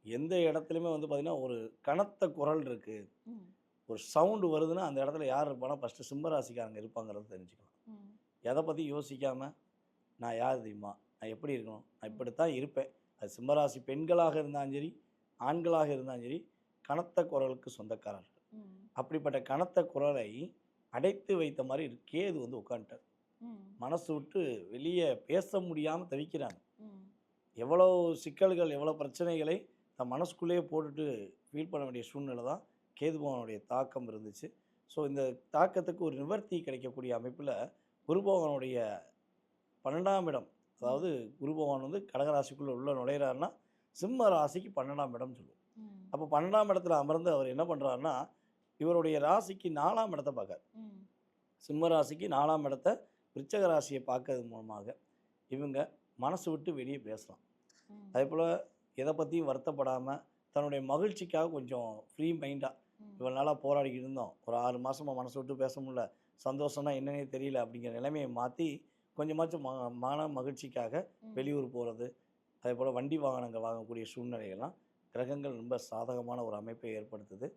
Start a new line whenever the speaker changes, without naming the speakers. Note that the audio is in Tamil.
எந்த இடத்துலையுமே வந்து பார்த்தீங்கன்னா, ஒரு கனத்த குரல் இருக்கு.
ம்.
ஒரு சவுண்டு வருதுன்னா, அந்த இடத்துல யார் இருப்பான்னா, ஃபர்ஸ்ட்டு சிம்ம ராசிக்காரங்க இருப்பாங்கிறத தெரிஞ்சுக்கலாம்.
ம்.
எத பத்தி யோசிக்காம, நான் யார் தெரியுமா? நான் எப்படி இருக்கணும்? நான்
ம்.
இப்படித்தான் இருப்பேன். அது சிம்ம ராசி பெண்களாக இருந்தாலும் சரி, ஆண்களாக இருந்தாலும் சரி, கனத்த குரலுக்கு சொந்தக்காரர்கள்.
ம்.
அப்படிப்பட்ட கனத்த குரலை அடைத்து வைத்த மாரி கேது வந்து உட்காந்துட்டார்.
ம்.
மனசு விட்டு வெளிய பேச முடியாம தவிக்கிறாங்க.
ம்.
எவ்வளோ சிக்கல்கள், எவ்வளோ பிரச்சனைகளை தன் மனசுக்குள்ளேயே போட்டுட்டு ஃபீல் பண்ண வேண்டிய சூழ்நிலை தான் கேது பகவானுடைய தாக்கம் இருந்துச்சு. ஸோ இந்த தாக்கத்துக்கு ஒரு நிவர்த்தி கிடைக்கக்கூடிய அமைப்பில குரு பகவானுடைய 12ஆம் இடம்,
ம்.
அதாவது குரு பகவான் வந்து கடக ராசிக்குள்ள உள்ள நுழையிறாருன்னா, சிம்ம ராசிக்கு 12ஆம் இடம்னு சொல்லுவோம்.
ம்.
அப்போ 12ஆம் இடத்துல அமர்ந்து அவர் என்ன பண்றாருன்னா, இவருடைய ராசிக்கு 4ஆம் இடத்த பார்க்கார்.
ம்.
சிம்ம ராசிக்கு 4ஆம் இடத்த விருச்சக ராசிய பார்க்கறது மூலமாக இவங்க மனசு விட்டு வெளிய பேசலாம்.
ம்.
அதேபோல எத பத்தியும் வருத்தப்படாம, தன்னுடைய மகிழ்ச்சிக்காக கொஞ்சம் ஃப்ரீ மைண்டா,
ம்.
இவ்வளோ நாளா போராடிக்கிட்டு இருந்தோம். ஒரு 6 மாசமா மனசு விட்டு பேச முடியல. சந்தோஷம்னா என்னன்னே தெரியல அப்படிங்கிற நிலைமைய மாத்தி, கொஞ்சமாச்சும் மன மகிழ்ச்சிக்காக
ம்.
வெளியூர் போறது, அதேபோல வண்டி வாகனங்கள் வாங்கக்கூடிய சூழ்நிலைகள்லாம் கிரகங்கள் ரொம்ப சாதகமான ஒரு அமைப்பை ஏற்படுத்துது.